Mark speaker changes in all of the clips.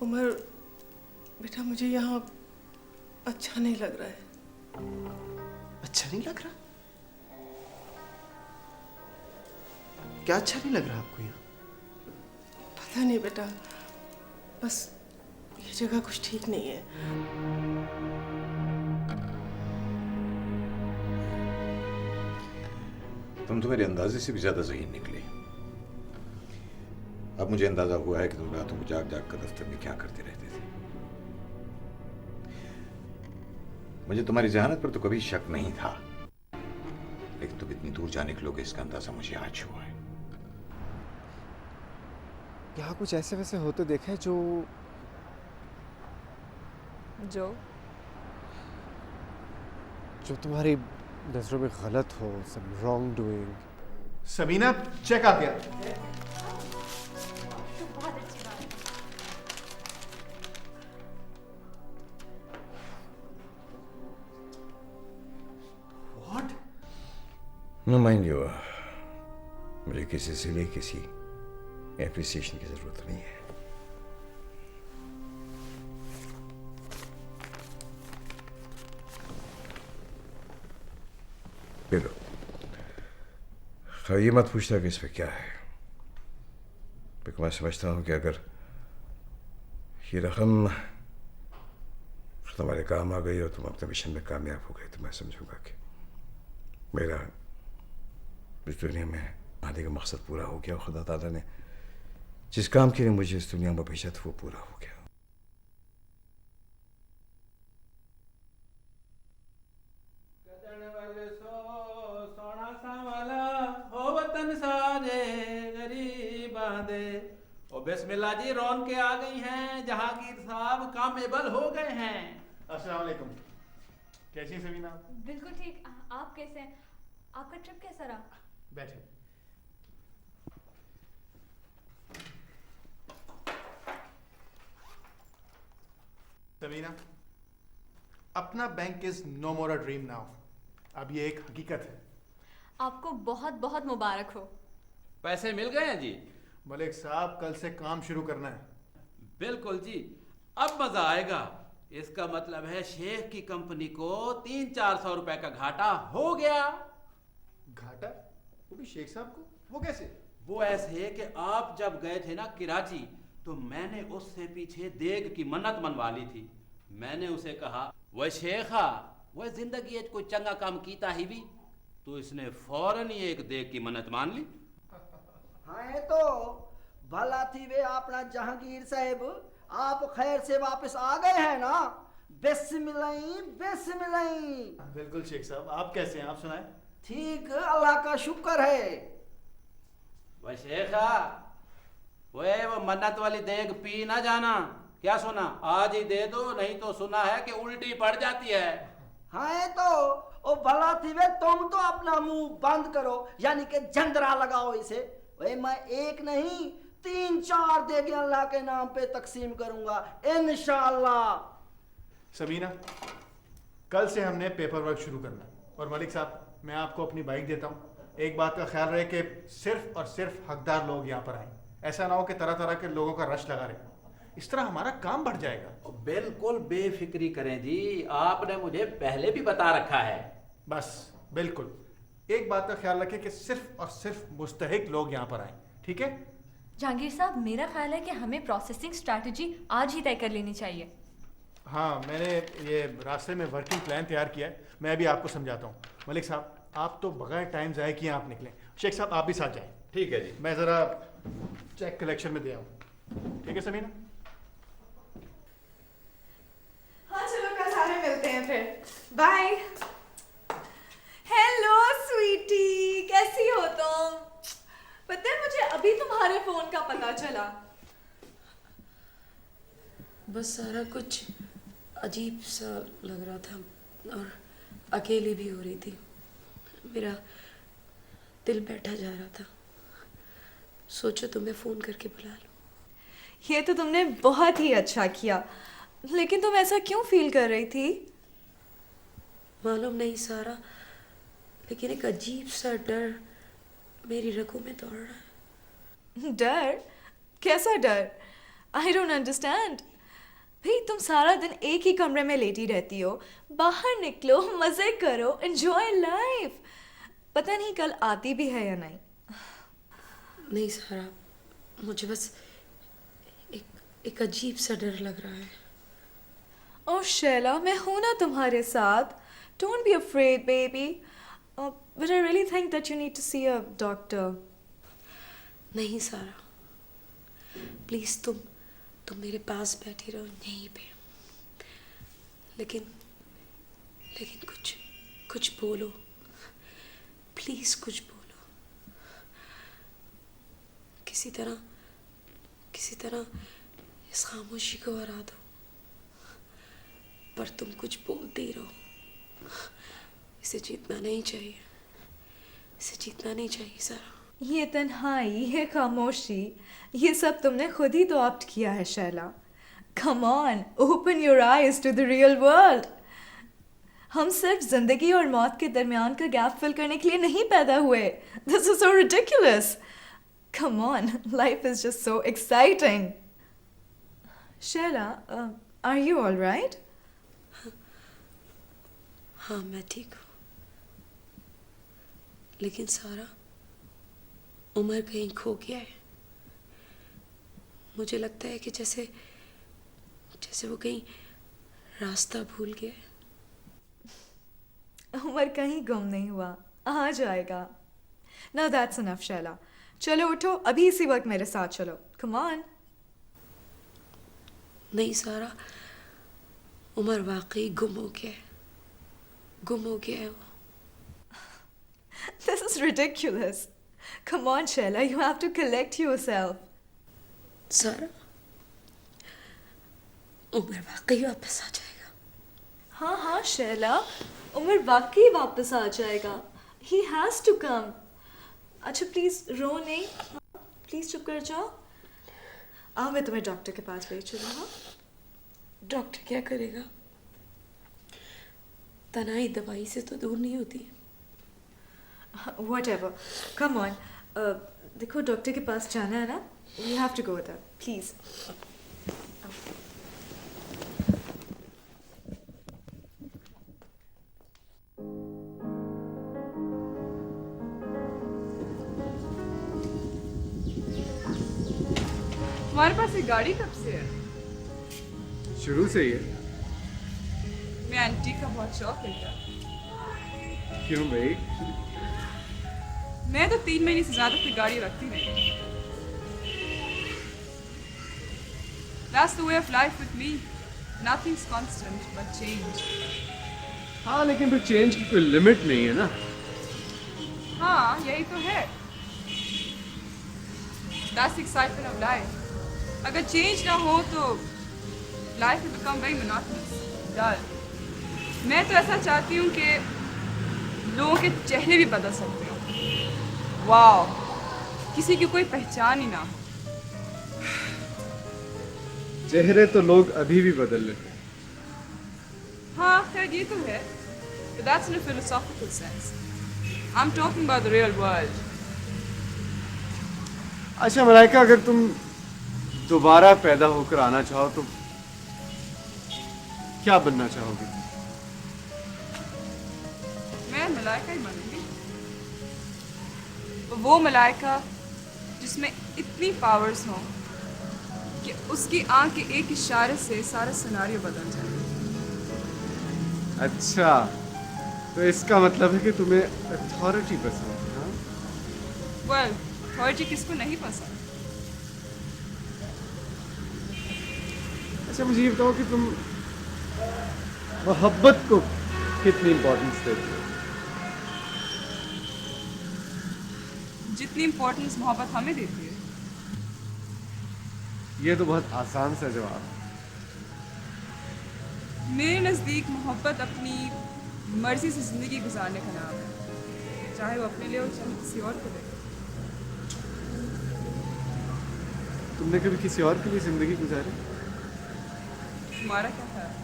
Speaker 1: उमर बेटा, मुझे यहाँ अच्छा नहीं लग रहा है।
Speaker 2: अच्छा नहीं लग रहा? क्या अच्छा नहीं लग रहा आपको यहाँ?
Speaker 1: पता नहीं बेटा, बस ये जगह कुछ ठीक नहीं है।
Speaker 3: तुम तो मेरे अंदाजे से भी ज्यादा ज़हीन निकली। अब मुझे अंदाजा हुआ है कि तुम रातों को जाग जाग कर दफ्तर में क्या करते रहते थे। मुझे तुम्हारी जहानत पर तो कभी शक नहीं था, लेकिन तुम इतनी दूर जा निकलोगे इसका अंदाजा मुझे आज हुआ है।
Speaker 2: यहाँ कुछ ऐसे वैसे होते देखे जो तुम्हारी नजरों में गलत हो, some wrongdoing।
Speaker 4: सबीना, चेक आ गया। What?
Speaker 3: नो माइंड यू, मुझे किसी से लिए किसी एप्रिसिएशन की जरूरत नहीं है। लो, खैर ये मत पूछता कि इसमें क्या है, क्योंकि मैं समझता हूँ कि अगर ये रकम तुम्हारे काम आ गई और तुम अपने मिशन में कामयाब हो गए तो मैं समझूंगा कि मेरा इस दुनिया में आने का मकसद पूरा हो गया और खुदा ताला ने जिस काम के लिए मुझे इस दुनिया में भेजा था वो पूरा हो गया।
Speaker 5: बिस्मिल्लाह जी, रौन के आ गई हैं, जहांगीर साहब कामेबल हो गए हैं।
Speaker 4: अस्सलाम वालेकुम। कैसी हैं सबीना?
Speaker 6: बिल्कुल ठीक। आप कैसे हैं? आपका ट्रिप कैसा रहा?
Speaker 4: बैठे। सबीना, अपना bank is no more a dream now. अब ये एक हकीकत है।
Speaker 6: आपको बहुत बहुत मुबारक हो।
Speaker 5: पैसे मिल गए हैं जी?
Speaker 4: मलिक साहब, कल से काम शुरू करना है।
Speaker 5: बिल्कुल जी, अब मजा आएगा। इसका मतलब है शेख की कंपनी को 300-400 रुपए का घाटा हो गया।
Speaker 4: घाटा? वो भी शेख साहब को? वो कैसे?
Speaker 5: वो ऐसे कि आप जब गए थे ना कराची, तो मैंने उससे पीछे देग की मन्नत मनवा ली थी। मैंने उसे कहा, वह शेखा वह जिंदगी कोई चंगा काम कीता ही भी, तो इसने फौरन ही एक देग की मन्नत मान ली।
Speaker 7: हाँ तो भला थी वे अपना जहांगीर साहब, आप खैर से वापस आ गए हैं ना? बिस्मिल्लाह बिस्मिल्लाह।
Speaker 4: बिल्कुल शेख साहब, आप कैसे हैं? आप सुनाएं।
Speaker 7: ठीक, अल्लाह का शुक्र है।
Speaker 5: वह शेखा वो मन्नत वाली देग पी ना जाना। क्या सुना? आज ही दे दो, नहीं तो सुना है कि उल्टी पड़ जाती है।
Speaker 7: हाँ तो ओ भला थी वे, तुम तो अपना मुंह बंद करो, यानी कि जंदरा लगाओ इसे। वे मैं एक नहीं 3-4 देगे अल्लाह के नाम पे तकसीम करूंगा इंशाअल्लाह।
Speaker 4: सबीना, कल से हमने पेपर वर्क शुरू करना है। और मलिक साहब, मैं आपको अपनी बाइक देता हूँ। एक बात का ख्याल रहे कि सिर्फ और सिर्फ हकदार लोग यहाँ पर आए। ऐसा ना हो कि तरह तरह के लोगों का रश लगा रहे। इस तरह हमारा काम बढ़ जाएगा।
Speaker 5: बिल्कुल बेफिक्री करें जी, आपने मुझे पहले भी बता रखा है।
Speaker 4: बस बिल्कुल एक बात का ख्याल रखें कि सिर्फ और सिर्फ मुस्तहिक लोग यहाँ पर आए, ठीक है?
Speaker 6: जहांगीर साहब, मेरा ख्याल है कि हमें प्रोसेसिंग स्ट्रैटेजी आज ही तय कर लेनी चाहिए।
Speaker 4: हाँ, मैंने ये रास्ते में वर्किंग प्लान तैयार किया है, मैं भी आपको समझाता हूँ। मलिक साहब, आप तो बगैर टाइम ज़ाय किए आप निकलें। शेख साहब, आप भी साथ जाएं।
Speaker 5: ठीक है जी।
Speaker 4: मैं ज़रा चेक कलेक्शन में दे आऊँ। ठीक है सबीना?
Speaker 1: हाँ चलो, कल सारे मिलते हैं फिर। बाय। हेलो स्वीटी, कैसी हो तुम? पता है मुझे अभी तुम्हारे फोन का पता चला।
Speaker 8: बस सारा कुछ अजीब सा लग रहा था और अकेली भी हो रही थी। मेरा दिल बैठा जा रहा था। सोचो तुम्हें फ़ोन करके बुला लूं।
Speaker 1: ये तो तुमने बहुत ही अच्छा किया, लेकिन तुम ऐसा क्यों फील कर रही थी?
Speaker 8: मालूम नहीं सारा, लेकिन एक अजीब सा डर मेरी रगों में दौड़ रहा है।
Speaker 1: डर? कैसा डर? I don't understand. भाई तुम सारा दिन एक ही कमरे में लेटी रहती हो, बाहर निकलो, मजे करो, एंजॉय लाइफ। पता नहीं कल आती भी है या नहीं।
Speaker 8: नहीं सारा, मुझे बस एक अजीब सा डर लग रहा है।
Speaker 1: ओह शैला, मैं हूं ना तुम्हारे साथ। Don't be afraid baby, but I really think that you need to see a doctor.
Speaker 8: नहीं सारा, प्लीज तुम मेरे पास बैठी रहो यहीं पे, लेकिन कुछ बोलो, प्लीज कुछ बोलो। किसी तरह इस खामोशी को हरा दो, पर तुम कुछ बोलते ही रहो। इसे जीतना नहीं चाहिए, इसे जीतना नहीं चाहिए सारा।
Speaker 1: ये तन्हाई, ये खामोशी, ये सब तुमने खुद ही तो ऑप्ट किया है Shaila. Come on, open your eyes to the real world. हम सिर्फ जिंदगी और मौत के दरमियान का गैप फिल करने के लिए नहीं पैदा हुए। This is so ridiculous. Come on, life is just so exciting. Shaila, are you all right?
Speaker 8: हाँ मैं ठीक हूँ, लेकिन सारा उमर कहीं खो गया है। मुझे लगता है कि जैसे वो कहीं रास्ता भूल गया है।
Speaker 1: उमर कहीं गुम नहीं हुआ, आ जाएगा। Now that's enough शैला, चलो उठो, अभी इसी वक्त मेरे साथ चलो। Come on।
Speaker 8: नहीं सारा, उमर वाकई गुम हो गया है, गुम हो गया है वो।
Speaker 1: This is ridiculous. Come on Shaila, you have to collect yourself.
Speaker 8: सारा, उमर वाकई वापस आ जाएगा।
Speaker 1: हाँ हाँ शैला, उमर वाकई वापस आ जाएगा। He has to come. अच्छा प्लीज रो नहीं, प्लीज चुप कर जाओ। आओ मैं तुम्हें डॉक्टर के पास ले चलूँ। हाँ,
Speaker 8: डॉक्टर क्या करेगा? तनाई दवाई से तो दूर नहीं होती।
Speaker 1: whatever. Come on. देखो डॉक्टर के पास जाना है ना, you have to go with her, please.
Speaker 9: तुम्हारे पास ये गाड़ी कब से है?
Speaker 2: शुरू से ही है।
Speaker 9: मैं आंटी का बहुत शौक है क्या?
Speaker 2: क्यों भाई?
Speaker 9: मैं तो 3 महीने से ज्यादा कोई गाड़ी रखती नहीं। That's the way of life with me. Nothing's constant but change.
Speaker 2: हाँ लेकिन फिर चेंज की कोई लिमिट नहीं है ना।
Speaker 9: हाँ यही तो है। That's the excitement of life. अगर चेंज ना हो तो life will become very monotonous, dull. मैं तो ऐसा चाहती हूँ कि लोगों के चेहरे भी बदल सकते हो। वाओ, किसी की कोई पहचान ही ना हो।
Speaker 2: चेहरे तो लोग अभी भी बदल लेते हैं।
Speaker 9: हाँ खैर ये तो है, but that's in a philosophical sense. I'm talking about the real world.
Speaker 2: अच्छा मलाइका, अगर तुम दोबारा पैदा होकर आना चाहो तो क्या बनना चाहोगी?
Speaker 9: मैं मलाइका ही बनूंगी। वो मलाइका जिसमें इतनी पावर्स हों कि उसकी आंख के एक इशारे से सारा सिनारियो बदल जाए।
Speaker 2: अच्छा, तो इसका मतलब है कि तुम्हें अथॉरिटी पसंद है? हाँ?
Speaker 9: वेल, अथॉरिटी किसको नहीं पसंद?
Speaker 2: अच्छा मुझे ये बताओ कि तुम मोहब्बत को कितनी इम्पोर्टेंस देते हो?
Speaker 9: जितनी इम्पोर्टेंस मोहब्बत हमें देती है।
Speaker 2: ये तो बहुत आसान सा जवाब है।
Speaker 9: मेरे नज़दीक मोहब्बत अपनी मर्जी से ज़िंदगी गुजारने का नाम है, चाहे वो अपने लिए हो चाहे किसी और को ले।
Speaker 2: तुमने कभी किसी और के लिए जिंदगी गुजारी?
Speaker 9: तुम्हारा क्या ख्याल है?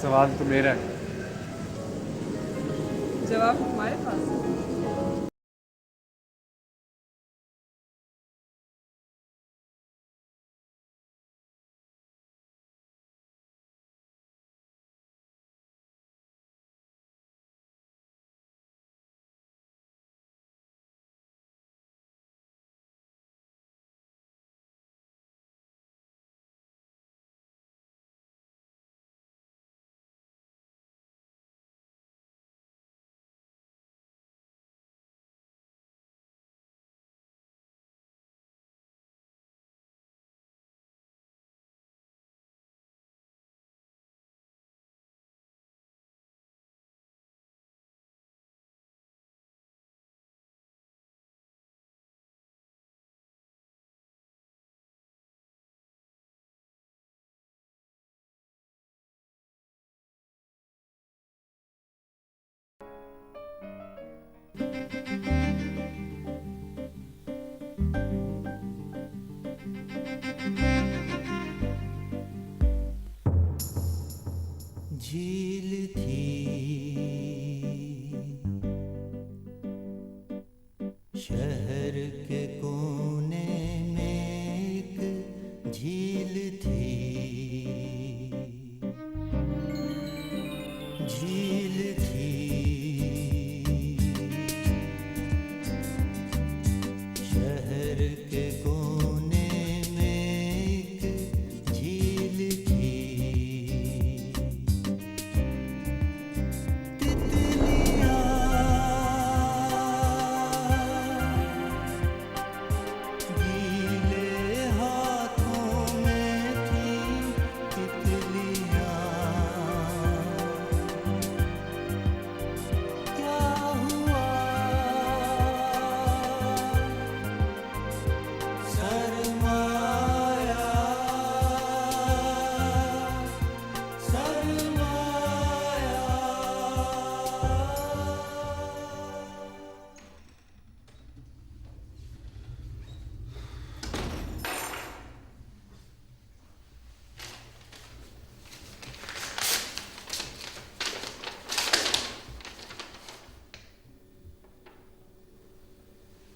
Speaker 2: सवाल तो मेरा है।
Speaker 9: जवाब तुम्हारे पास है।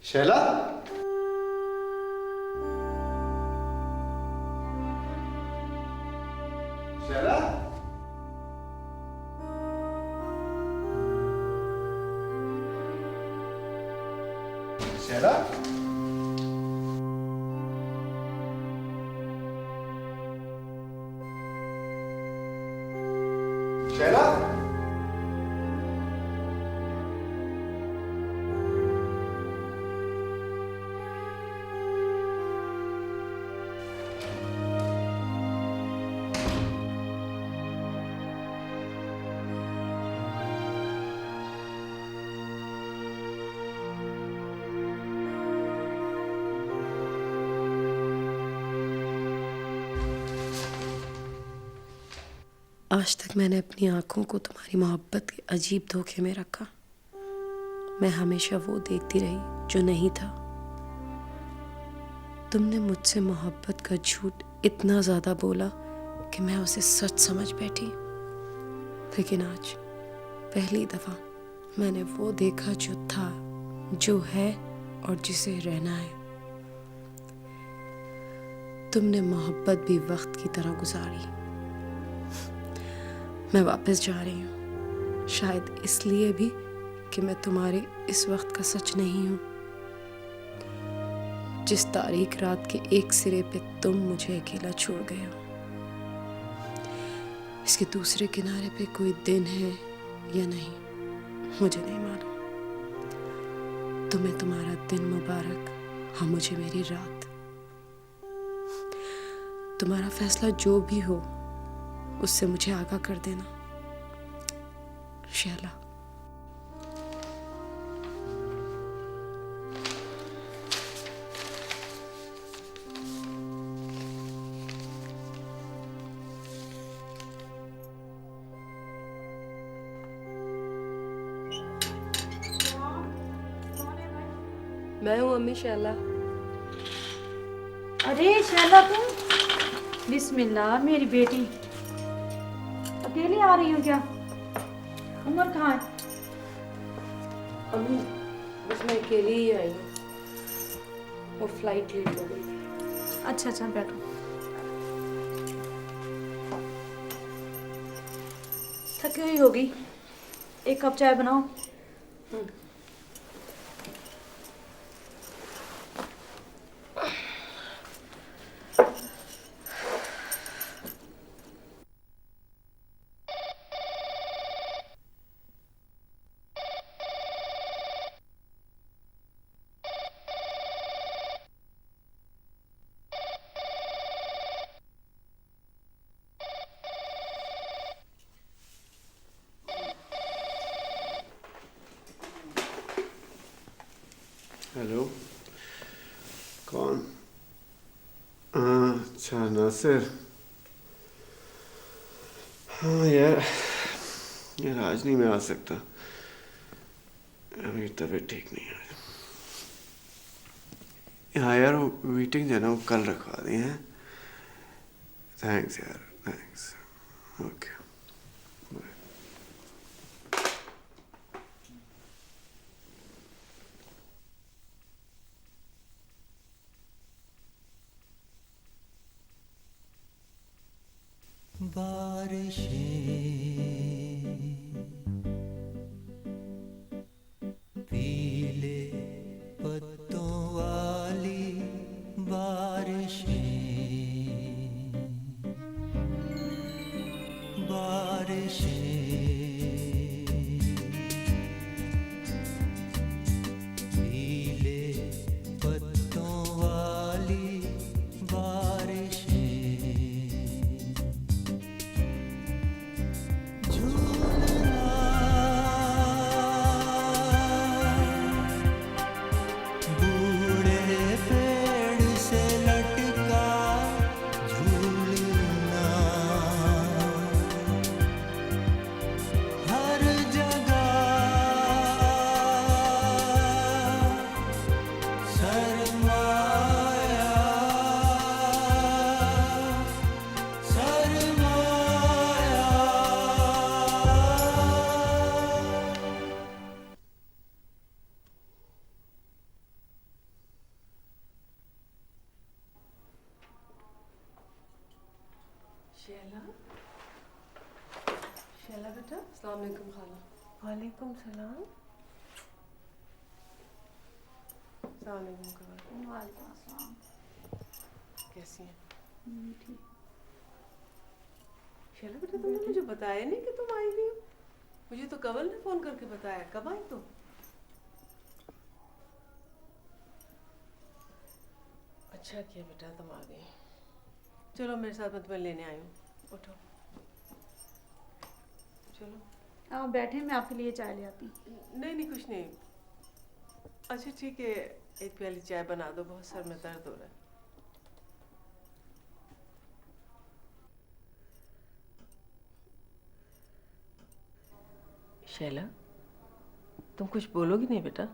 Speaker 2: शैला, शैला, शैला, शैला।
Speaker 8: आज तक मैंने अपनी आंखों को तुम्हारी मोहब्बत के अजीब धोखे में रखा। मैं हमेशा वो देखती रही जो नहीं था। तुमने मुझसे मोहब्बत का झूठ इतना ज्यादा बोला कि मैं उसे सच समझ बैठी। लेकिन आज पहली दफा मैंने वो देखा जो था, जो है और जिसे रहना है। तुमने मोहब्बत भी वक्त की तरह गुजारी। मैं वापस जा रही हूँ, शायद इसलिए भी कि मैं तुम्हारे इस वक्त का सच नहीं हूँ। जिस तारीख रात के एक सिरे पे तुम मुझे अकेला छोड़ गए हो, इसके दूसरे किनारे पे कोई दिन है या नहीं मुझे नहीं मालूम। तुम्हें तुम्हारा दिन मुबारक, हाँ मुझे मेरी रात। तुम्हारा फैसला जो भी हो उससे मुझे आगाह कर देना। शैला। मैं हूँ अम्मी शैला।
Speaker 10: अरे शैला तुम, बिस्मिल्लाह मेरी बेटी, अकेली आ रही हो क्या? उमर कहाँ है?
Speaker 8: अम्मी बस मैं अकेली ही आई हूँ, वो फ्लाइट लेट हो गई थी।
Speaker 10: अच्छा अच्छा बैठो। थकी हुई होगी, एक कप चाय बनाओ।
Speaker 2: हेलो, कौन? अच्छा नासिर। हाँ यार, आज नहीं मैं आ सकता, मेरी तबीयत ठीक नहीं है। हाँ यार, वो मीटिंग जो है ना वो कल रखवा दी है। थैंक्स यार, थैंक्स। Okay bye.
Speaker 11: पीले पत्तों वाली बारिशें,
Speaker 12: शैला, शैला बेटा।
Speaker 8: अस्सलाम वालेकुम खाला।
Speaker 12: वालेकुम सलाम। अस्सलाम वालेकुम।
Speaker 10: वालेकुम अस्सलाम।
Speaker 12: कैसी हैं?
Speaker 10: ठीक।
Speaker 12: शैला बेटा, तुमने मुझे बताया नहीं कि तुम आई हुई हो। मुझे तो कवल ने फोन करके बताया। कब आई तुम? अच्छा किया बेटा तुम आ गई। चलो मेरे साथ मैं तुम्हें लेने आई हूँ। उठो चलो।
Speaker 10: आप बैठे, मैं आपके लिए चाय ले आती हूँ।
Speaker 12: नहीं नहीं, कुछ नहीं। अच्छा ठीक है, एक प्याली चाय बना दो, बहुत सर में दर्द हो रहा है। शैला, तुम कुछ बोलोगी नहीं बेटा?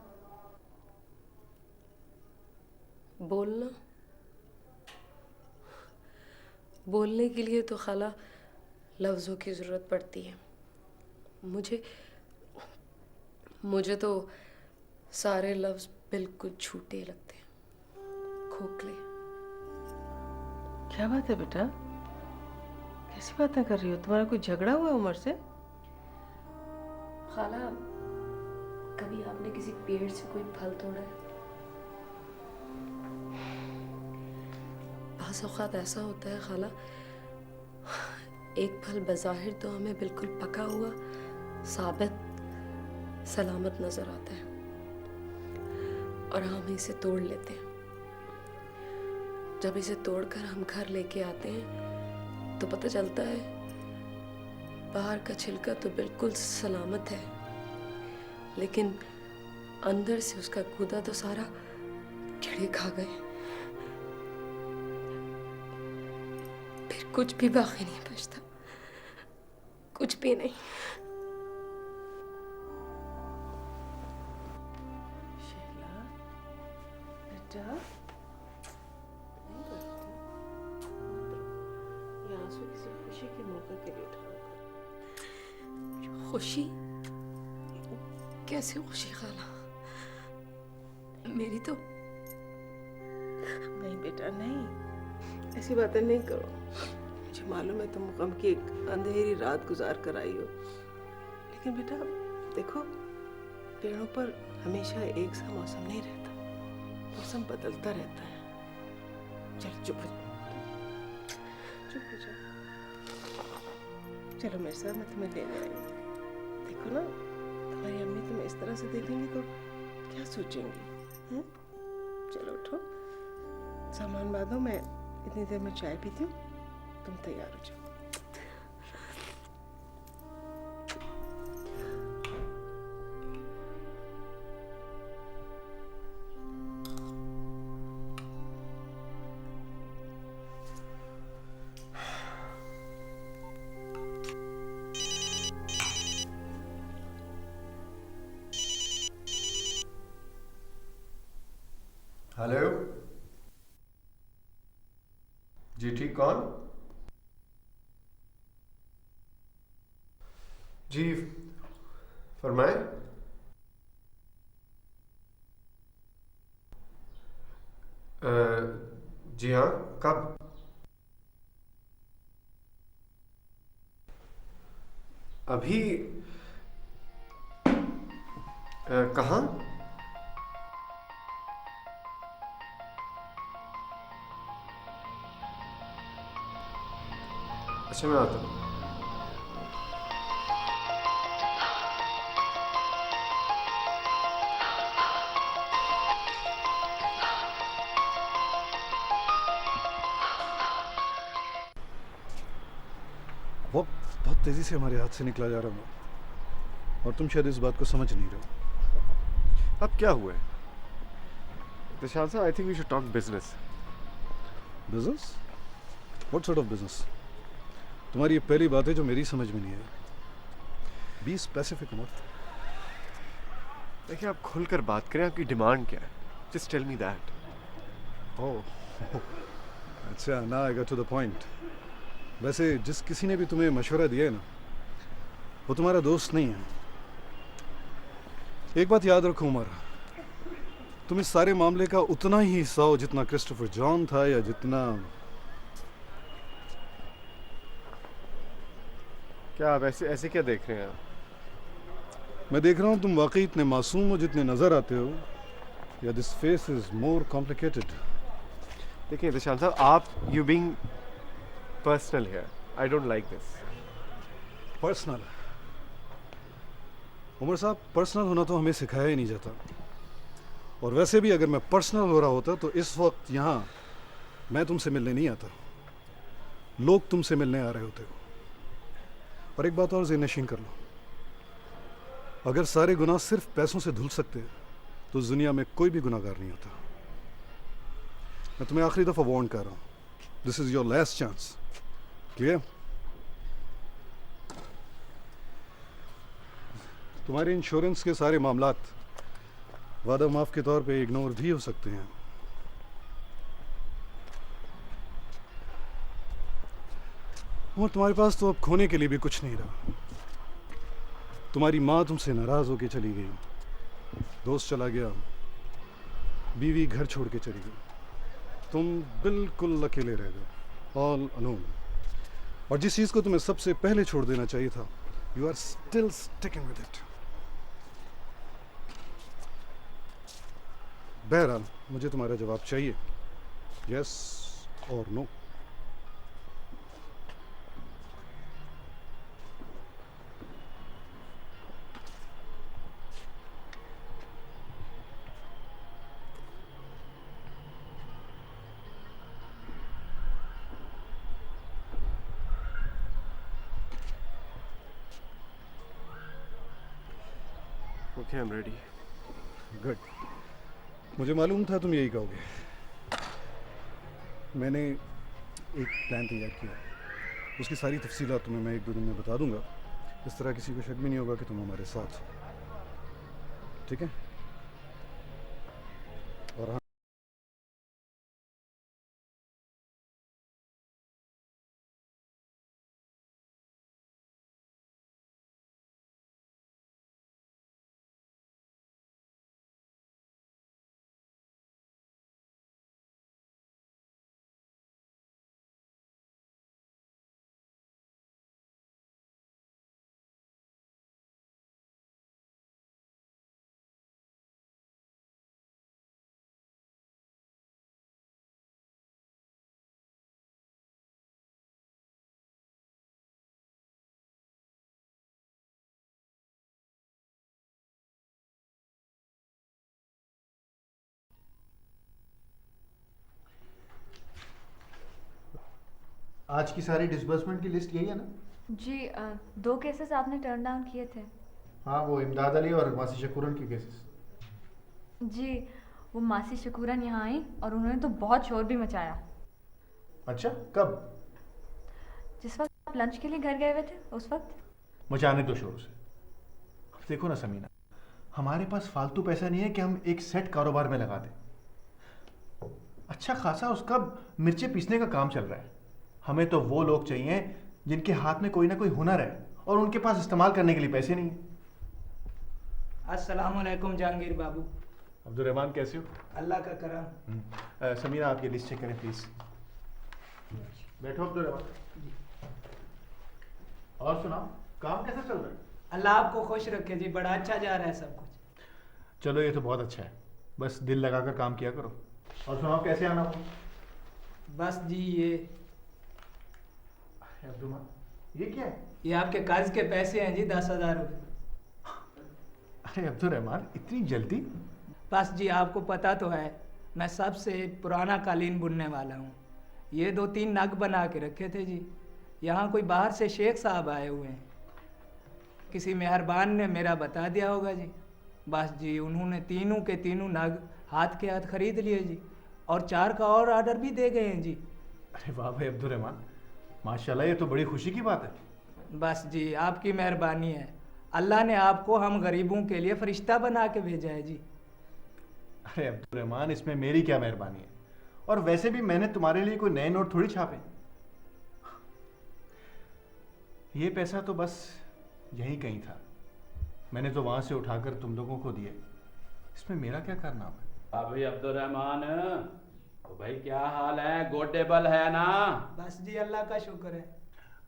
Speaker 8: बोलना, बोलने के लिए तो खाला लफ्ज़ों की ज़रूरत पड़ती है। मुझे तो सारे लफ्ज़ बिल्कुल झूठे लगते हैं, खोखले।
Speaker 12: क्या बात है बेटा? कैसी बातें कर रही हो? तुम्हारा कोई झगड़ा हुआ है उमर से?
Speaker 8: खाला, कभी आपने किसी पेड़ से कोई फल तोड़ा है? बाज़ औक़ात ऐसा होता है खाला, एक फल बज़ाहिर तो हमें बिल्कुल पका हुआ, साबित, सलामत नज़र आता है और हम इसे तोड़ लेते हैं। जब इसे तोड़कर हम घर लेके आते हैं तो पता चलता है बाहर का छिलका तो बिल्कुल सलामत है, लेकिन अंदर से उसका गूदा तो सारा कीड़े खा गए। फिर कुछ भी बाकी नहीं बचता, कुछ भी नहीं।
Speaker 12: शैला बेटा, ये आंसू किसी खुशी के मौके के लिए उठा।
Speaker 8: खुशी? कैसे खुशी खाला? मेरी तो
Speaker 12: नहीं बेटा नहीं, ऐसी बातें नहीं करो। मुझे मालूम है तुम गम की एक अंधेरी रात गुजार कर आई हो, लेकिन बेटा देखो, पेड़ों पर हमेशा एक सा मौसम नहीं रहता, मौसम बदलता रहता है। चल चुप हो जाओ। चलो मेरे साथ, मैं तुम्हें लेने आई हूँ। देखो ना, तुम्हारी अम्मी तुम्हें इस तरह से देखेंगी तो क्या सोचेंगी? चलो उठो, सामान बांधो, मैं इतनी देर में चाय पीती हूँ, तुम तैयार हो जाओ।
Speaker 2: हेलो जी, ठीक कौन? जी फरमाएं। जी हाँ, कब? अभी? कहाँ? अच्छा मैं आता हूँ।
Speaker 13: वक्त बहुत तेजी से हमारे हाथ से निकला जा रहा है और तुम शायद इस बात को समझ नहीं रहे हो।
Speaker 2: अब क्या हुआ है? तुषार साहब, I think we should talk business.
Speaker 13: Business? What sort of business? तुम्हारी ये पहली बात है जो मेरी समझ में नहीं आई। बी स्पेसिफिक मत।
Speaker 2: देखिए, आप खुलकर बात करें, आपकी डिमांड क्या है? Just tell me that.
Speaker 13: Oh अच्छा, ना I get to the point. वैसे जिस किसी ने भी तुम्हें मशवरा दिया है ना, वो तुम्हारा दोस्त नहीं है। एक बात याद रखो उमर, तुम इस सारे मामले का उतना ही हिस्सा हो जितना क्रिस्टोफर जॉन था, या जितना
Speaker 2: क्या आप ऐसे ऐसे क्या देख रहे हैं आप?
Speaker 13: मैं देख रहा हूँ तुम वाकई इतने मासूम हो जितने नज़र आते हो, या this face is more complicated.
Speaker 2: देखिए दिशांत साहब, आप you being personal here, I don't like this.
Speaker 13: Personal? Umar साहब, पर्सनल होना तो हमें सिखाया ही नहीं जाता। और वैसे भी अगर मैं पर्सनल हो रहा होता तो इस वक्त यहाँ मैं तुमसे मिलने नहीं आता, लोग तुमसे मिलने आ रहे होते हो। और एक बात और ज़हन नशीन कर लो, अगर सारे गुनाह सिर्फ पैसों से धुल सकते हैं तो इस दुनिया में कोई भी गुनाहगार नहीं होता। मैं तुम्हें आखिरी दफ़ा वार्न कर रहा हूँ, this is your last chance. Clear? तुम्हारे इंश्योरेंस के सारे मामलात वादा माफ के तौर पे इग्नोर भी हो सकते हैं। और तुम्हारे पास तो अब खोने के लिए भी कुछ नहीं रहा। तुम्हारी माँ तुमसे नाराज होके चली गई, दोस्त चला गया, बीवी घर छोड़ के चली गई, तुम बिल्कुल अकेले रह गए, ऑल अलोन। और जिस चीज़ को तुम्हें सबसे पहले छोड़ देना चाहिए था, you are still sticking with it. बहरहाल मुझे तुम्हारा जवाब चाहिए, यस और no.
Speaker 2: Okay, I am ready.
Speaker 13: Good, मुझे मालूम था तुम यही कहोगे। मैंने एक प्लान तैयार किया, उसकी सारी तफसीलात तुम्हें मैं 1-2 दिन में बता दूंगा। इस तरह किसी को शक भी नहीं होगा कि तुम हमारे साथ हो, ठीक है? और हाँ,
Speaker 4: आज की सारी डिसबर्समेंट की लिस्ट यही है ना?
Speaker 6: जी 2 केसेस आपने टर्न डाउन किए थे।
Speaker 4: हाँ, वो इमदाद अली और मासी शकूरन के केसेस।
Speaker 6: जी वो मासी शकूरन यहाँ आई और उन्होंने तो बहुत शोर भी मचाया।
Speaker 4: अच्छा, कब?
Speaker 6: जिस वक्त आप लंच के लिए घर गए हुए थे उस वक्त।
Speaker 4: मचाने दो शोर से। अब देखो ना समीना, हमारे पास फालतू पैसा नहीं है कि हम एक सेट कारोबार में लगा दें। अच्छा खासा उसका मिर्चें पीसने का काम चल रहा है। हमें तो वो लोग चाहिए जिनके हाथ में कोई ना कोई हुनर है और उनके पास इस्तेमाल करने के लिए पैसे नहीं है।
Speaker 14: अस्सलाम वालेकुम जहांगीर बाबू।
Speaker 4: अब्दुल रहमान, कैसे हो?
Speaker 14: अल्लाह का करम।
Speaker 4: समीना, आप ये लिस्ट चेक करें प्लीज। बैठो अब्दुल रहमान। और सुनाओ, काम कैसा चल रहा है?
Speaker 14: अल्लाह आपको खुश रखे जी, बड़ा अच्छा जा रहा है सब कुछ।
Speaker 4: चलो, ये तो बहुत अच्छा है, बस दिल लगाकर काम किया करो। और सुनाओ, कैसे आना हो?
Speaker 14: बस जी ये
Speaker 4: ये क्या है?
Speaker 14: ये आपके कर्ज के पैसे हैं जी, 10,000 रुपये।
Speaker 4: अरे अब्दुल रहमान, इतनी जल्दी?
Speaker 14: बस जी आपको पता तो है मैं सबसे पुराना कालीन बुनने वाला हूँ। ये 2-3 नग बना के रखे थे जी। यहाँ कोई बाहर से शेख साहब आए हुए हैं, किसी मेहरबान ने मेरा बता दिया होगा जी। बस जी उन्होंने तीनों के तीनों नग हाथ के हाथ खरीद लिए जी, और 4 का और ऑर्डर भी दे गए हैं जी।
Speaker 4: अरे वाह भाई अब्दुल रहमान, माशाल्लाह, ये तो बड़ी खुशी की बात है।
Speaker 14: बस जी आपकी मेहरबानी है, अल्लाह ने आपको हम गरीबों के लिए फरिश्ता बना के भेजा है जी।
Speaker 4: अरे अब्दुल रहमान, इसमें मेरी क्या मेहरबानी है? और वैसे भी मैंने तुम्हारे लिए कोई नए नोट थोड़ी छापे। ये पैसा तो बस यहीं कहीं था, मैंने तो वहां से उठाकर तुम लोगों को दिया। इसमें मेरा क्या करना है?
Speaker 5: अभी अब्दुल रहमान, तो भाई क्या हाल है? गोडेबल है ना?
Speaker 14: बस जी अल्लाह का शुक्र है।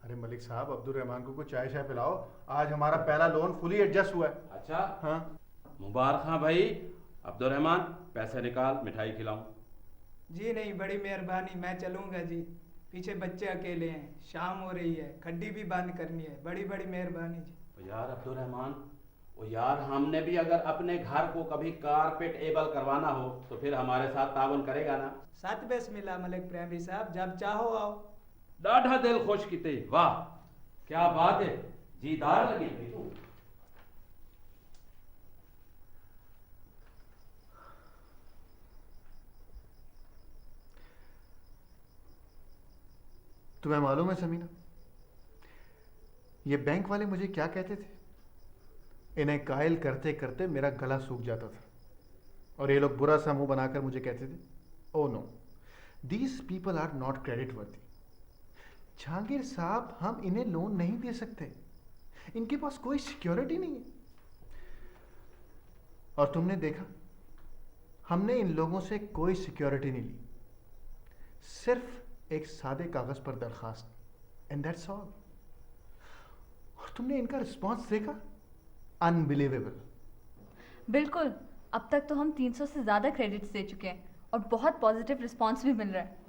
Speaker 4: अरे मलिक साहब, अब्दुल रहमान को कुछ चाय शाय पिलाओ, आज हमारा पहला लोन फुली एडजस्ट हुआ है।
Speaker 5: अच्छा,
Speaker 4: हाँ
Speaker 5: मुबारक हाँ भाई। अब्दुल रहमान, पैसे निकाल, मिठाई खिलाऊं।
Speaker 14: जी नहीं, बड़ी मेहरबानी, मैं चलूँगा जी। पीछे बच्चे अकेले हैं, शाम हो रही है, खड्डी भी बंद करनी है। बड़ी बड़ी मेहरबानी जी।
Speaker 5: ओ यार अब्दुल रहमान, ओ यार हमने भी अगर अपने घर को कभी कारपेट एबल करवाना हो तो फिर हमारे साथ तावन करेगा ना?
Speaker 14: सत बिस्मिल्लाह मलिक प्रेमी साहब, जब चाहो आओ।
Speaker 5: डाढ़ा दिल खुश किते, वाह क्या बात है, जीदार लगी भाई तू।
Speaker 4: तुम्हें मालूम है समीना, ये बैंक वाले मुझे क्या कहते थे? इन्हें कायल करते करते मेरा गला सूख जाता था और ये लोग बुरा सा मुंह बनाकर मुझे कहते थे, oh no, these people are not credit worthy. Jahangir साहब, हम इन्हें लोन नहीं दे सकते, इनके पास कोई सिक्योरिटी नहीं है। और तुमने देखा, हमने इन लोगों से कोई सिक्योरिटी नहीं ली, सिर्फ एक सादे कागज पर दरखास्त, एंड दैट्स ऑल। और तुमने इनका रिस्पॉन्स देखा, अनबिलीवेबल।
Speaker 6: बिल्कुल, अब तक तो हम 300 से ज़्यादा क्रेडिट्स दे चुके हैं और बहुत पॉजिटिव रिस्पांस भी मिल रहा है।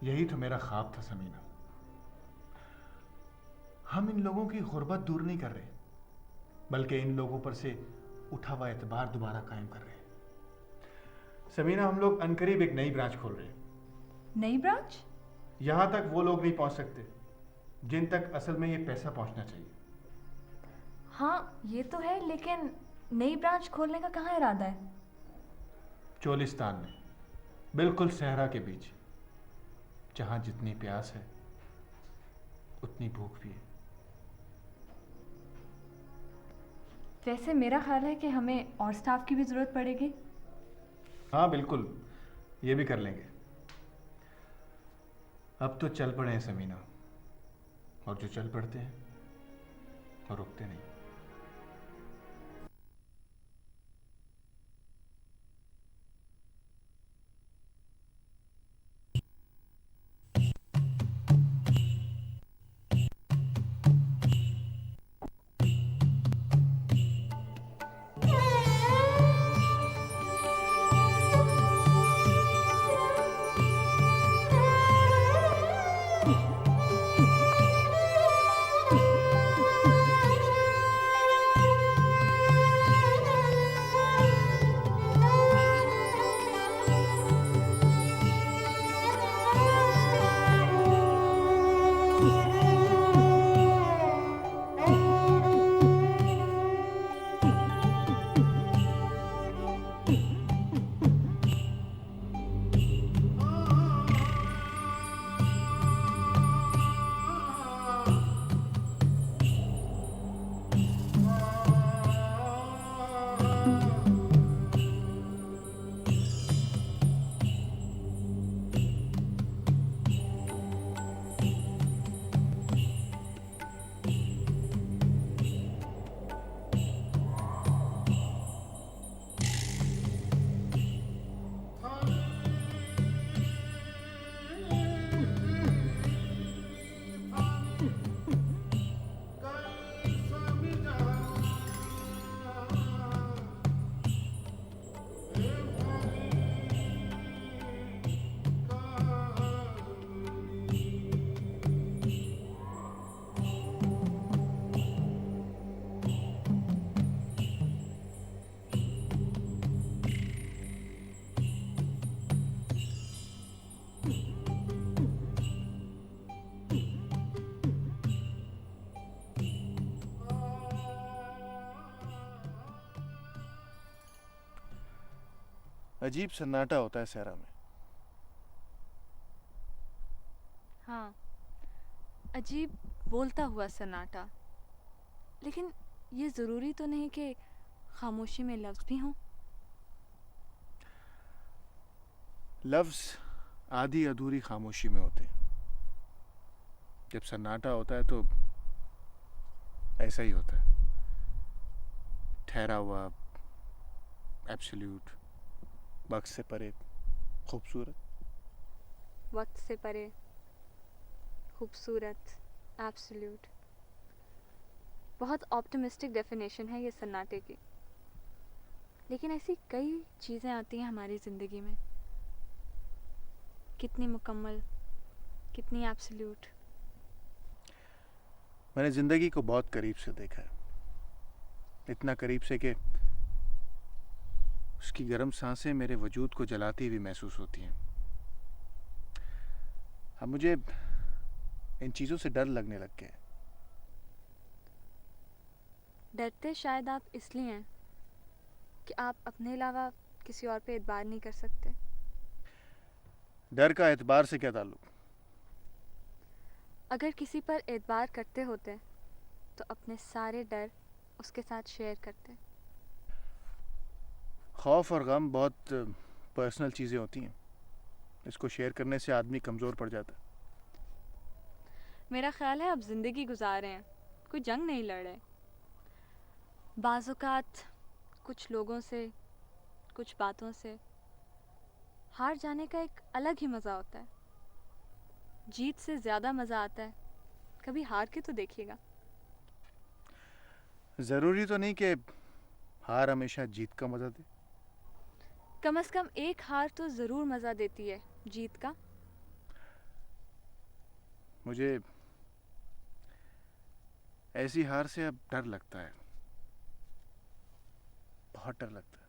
Speaker 4: यही तो मेरा ख्वाब था समीना। हम इन लोगों की गुर्बत दूर नहीं कर रहे, बल्कि इन लोगों पर से उठा हुआ एतबार दोबारा कायम कर रहे हैं। समीना, हम लोग अनकरीब एक नई ब्रांच खोल रहे हैं।
Speaker 6: नई ब्रांच?
Speaker 4: यहां तक वो लोग नहीं पहुंच सकते जिन तक असल में ये पैसा पहुंचना चाहिए।
Speaker 6: हाँ ये तो है, लेकिन नई ब्रांच खोलने का कहाँ इरादा है?
Speaker 4: चोलिस्तान में, बिल्कुल सहरा के बीच, जहां जितनी प्यास है उतनी भूख भी है।
Speaker 6: वैसे मेरा ख्याल है कि हमें और स्टाफ की भी ज़रूरत पड़ेगी।
Speaker 4: हाँ बिल्कुल, ये भी कर लेंगे। अब तो चल पड़े हैं समीना, और जो चल पड़ते हैं वो रुकते नहीं। अजीब सन्नाटा होता है सहरा में।
Speaker 6: हाँ, अजीब बोलता हुआ सन्नाटा। लेकिन ये ज़रूरी तो नहीं कि खामोशी में लफ्ज़ भी हों।
Speaker 4: लफ्ज़ आधी अधूरी खामोशी में होते हैं। जब सन्नाटा होता है तो ऐसा ही होता है, ठहरा हुआ, एब्सोल्यूट, वक्त से परे, खूबसूरत।
Speaker 6: वक्त से परे, खूबसूरत, एब्सोल्यूट। बहुत ऑप्टिमिस्टिक डेफिनेशन है ये सन्नाटे की। लेकिन ऐसी कई चीज़ें आती हैं हमारी ज़िंदगी में, कितनी मुकम्मल, कितनी एब्सोल्यूट।
Speaker 4: मैंने ज़िंदगी को बहुत करीब से देखा है, इतना करीब से कि उसकी गर्म सांसें मेरे वजूद को जलाती हुई महसूस होती हैं। अब मुझे इन चीज़ों से डर लगने लग गया है।
Speaker 6: डरते शायद आप इसलिए हैं कि आप अपने अलावा किसी और पे एतबार नहीं कर सकते।
Speaker 4: डर का एतबार से क्या ताल्लुक?
Speaker 6: अगर किसी पर एतबार करते होते तो अपने सारे डर उसके साथ शेयर करते।
Speaker 4: खौफ और गम बहुत पर्सनल चीज़ें होती हैं, इसको शेयर करने से आदमी कमज़ोर पड़ जाता है।
Speaker 6: मेरा ख्याल है आप ज़िंदगी गुजार रहे हैं, कोई जंग नहीं लड़ रहे। बाज़-औक़ात कुछ लोगों से, कुछ बातों से हार जाने का एक अलग ही मज़ा होता है। जीत से ज़्यादा मज़ा आता है, कभी हार के तो देखिएगा।
Speaker 4: ज़रूरी तो नहीं कि हार हमेशा जीत का मज़ा दे।
Speaker 6: कम से कम एक हार तो ज़रूर मज़ा देती है जीत का।
Speaker 4: मुझे ऐसी हार से अब डर लगता है, बहुत डर लगता है।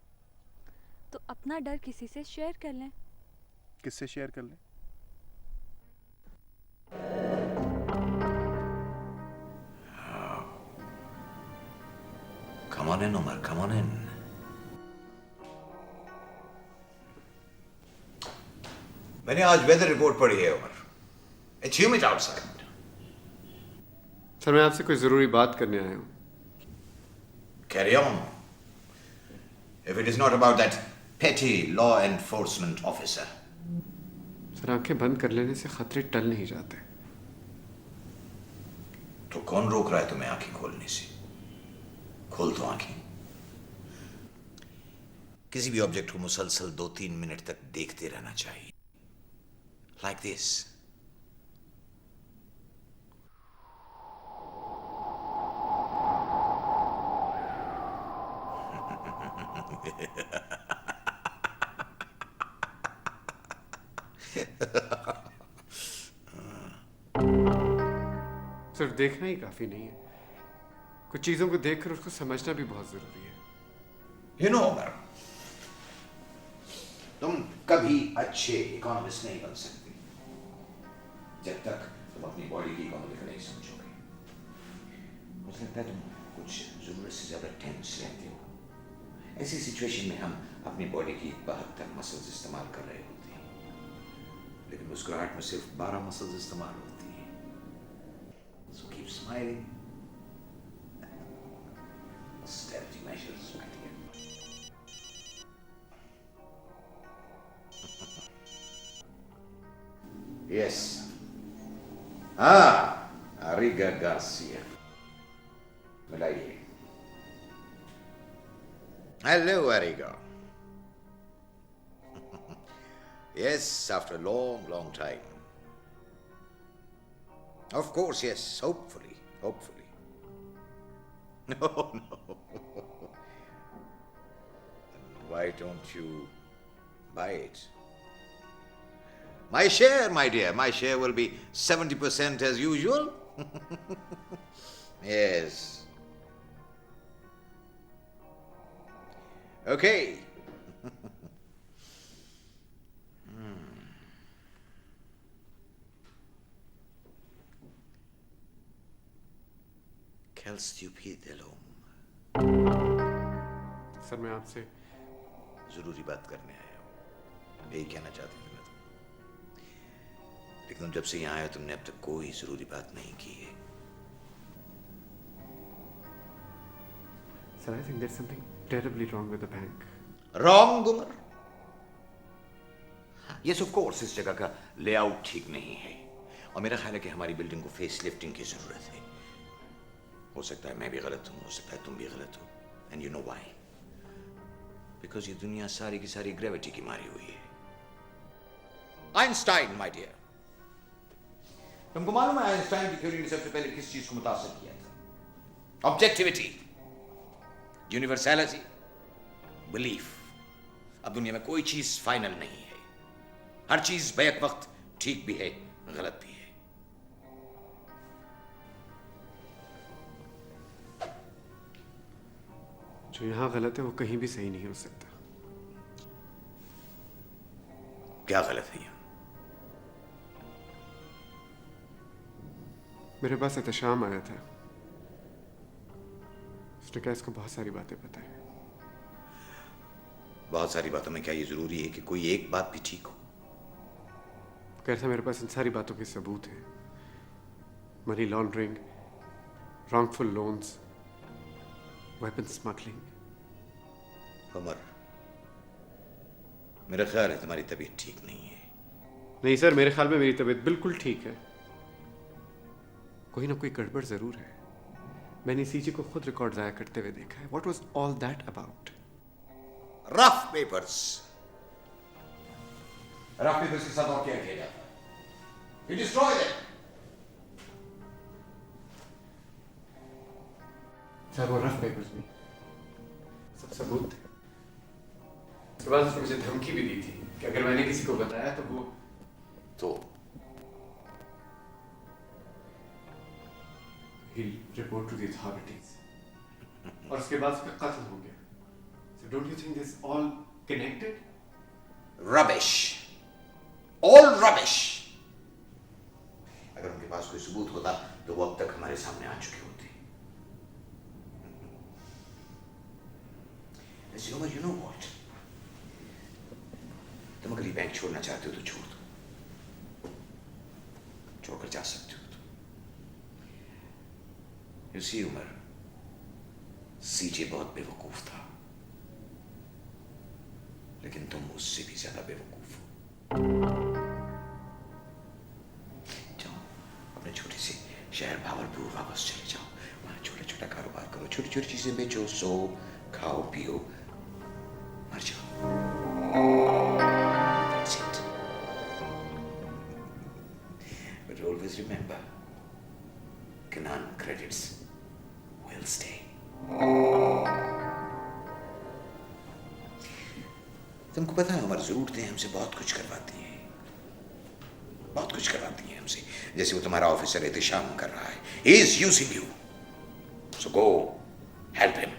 Speaker 6: तो अपना डर किसी से शेयर कर लें।
Speaker 4: किससे शेयर कर लें?
Speaker 3: Come on in, Omar, come on in. मैंने आज वेदर रिपोर्ट पढ़ी है Umar. It's humid outside.
Speaker 2: Sir मैं आपसे कोई ज़रूरी बात करने आया हूँ।
Speaker 3: Carry on. If it is not about that petty law enforcement officer.
Speaker 2: Sir आंखें बंद कर लेने से खतरे टल नहीं जाते।
Speaker 3: तो कौन रोक रहा है तुम्हें आंखें खोलने से? खोल दो आंखें। किसी भी ऑब्जेक्ट को मुसलसल 2-3 मिनट तक देखते रहना चाहिए। Like this.
Speaker 2: सर देखना ही काफी नहीं है, कुछ चीजों को देखकर उसको समझना भी बहुत जरूरी है।
Speaker 3: You know, Omar, तुम कभी अच्छे इकोनॉमिस्ट नहीं बन सकते जब तक तुम अपनी बॉडी की इकोनॉमी को नहीं समझोगे। मुझे लगता है तुम कुछ जरूरत से ज्यादा टेंस रहते हो। ऐसी सिचुएशन में हम अपनी बॉडी की 72 मसल्स इस्तेमाल कर रहे होते हैं, लेकिन मुस्कुराहट में सिर्फ 12 मसल्स इस्तेमाल होती हैं। So keep smiling. Austerity measures, my dear. Yes. Arriga Garcia. मिलाइए। Hello, Arriga. Yes, after a long, long time. Of course, yes. Hopefully. No. Why don't you buy it? My share, my dear. My share will be 70% as usual. Yes. Okay. Quel stupido l'uomo.
Speaker 2: Sir मैं आपसे
Speaker 3: जरूरी बात करने आया हूँ, यही कहना चाहती थी मैं तुम। लेकिन तुम जब से यहाँ आए तुमने अब तक कोई जरूरी बात नहीं की है।
Speaker 2: Sir, I think there's something terribly wrong with the bank.
Speaker 3: Wrong, Gumar? Yes, of course, इस जगह का लेआउट ठीक नहीं है और मेरा ख्याल है कि हमारी बिल्डिंग को फेस लिफ्टिंग की जरूरत है। हो सकता है मैं भी गलत हूँ, हो सकता है तुम भी गलत हो। And you know why? Because ये दुनिया सारी की सारी ग्रेविटी की मारी हुई है। Einstein, my dear.
Speaker 15: तुमको मालूम है आइंस्टाइन की थ्योरी ने सबसे पहले किस चीज को मुतासिर किया था? Objectivity, universality, belief. अब दुनिया में कोई चीज फाइनल नहीं है, हर चीज बैक वक्त ठीक भी है, गलत भी है।
Speaker 2: जो यहां गलत है वो कहीं भी सही नहीं हो सकता।
Speaker 15: क्या गलत है?
Speaker 2: मेरे पास एहतशाम आया था, उसने कहा इसको बहुत सारी बातें पता है।
Speaker 15: बहुत सारी बातों में क्या ये जरूरी है कि कोई एक बात भी ठीक हो?
Speaker 2: कहता मेरे पास इन सारी बातों के सबूत हैं, money laundering, wrongful loans, weapon smuggling.
Speaker 15: Umar, मेरा ख्याल है तुम्हारी तबीयत ठीक नहीं है।
Speaker 2: नहीं सर, मेरे ख्याल में मेरी तबीयत बिल्कुल ठीक है। कोई ना कोई गड़बड़ जरूर है। मैंने सीजी को खुद रिकॉर्ड जाया करते हुए देखा है। What was all that about?
Speaker 15: Rough papers. Rough papers के साथ और क्या किया जाता है? You destroy them.
Speaker 2: सर वो रफ पेपर्स भी सब सबूत थे। उसके बाद उसने मुझे धमकी भी दी थी कि अगर मैंने किसी को बताया तो वो he'll report to the authorities. और उसके बाद उसका कत्ल हो गया। So don't you think this all connected?
Speaker 15: Rubbish. All rubbish. अगर उनके पास कोई सबूत होता तो वो अब तक हमारे सामने आ चुके होते। You know what? तुम अगर ये बैंक छोड़ना चाहते हो तो छोड़ दो, छोड़कर जा सकते हो। You see, उमर, सीजे बहुत बेवकूफ था, लेकिन तुम उससे भी ज्यादा बेवकूफ हो। जाओ अपने छोटे से शहर भावलपुर वापस चले जाओ, वहां छोटा छोटा कारोबार करो, छोटी छोटी चीजें बेचो, सो खाओ पियो, मर जाओ। That's it. But always remember, Canaan credits will stay. तुमको पता है हमारी जरूरतें हमसे बहुत कुछ करवाती हैं, बहुत कुछ करवाती हैं हमसे। जैसे वो तुम्हारा ऑफिसर एहतशाम कर रहा है, he is using you, so go help him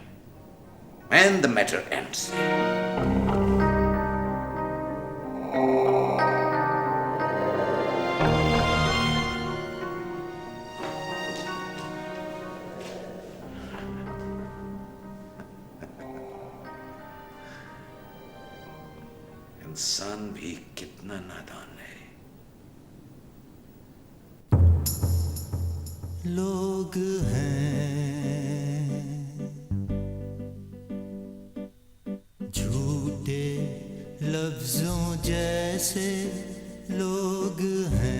Speaker 15: and the matter ends. इंसान भी कितना नादान है।
Speaker 11: लोग हैं झूठे लफ्जों जैसे लोग हैं।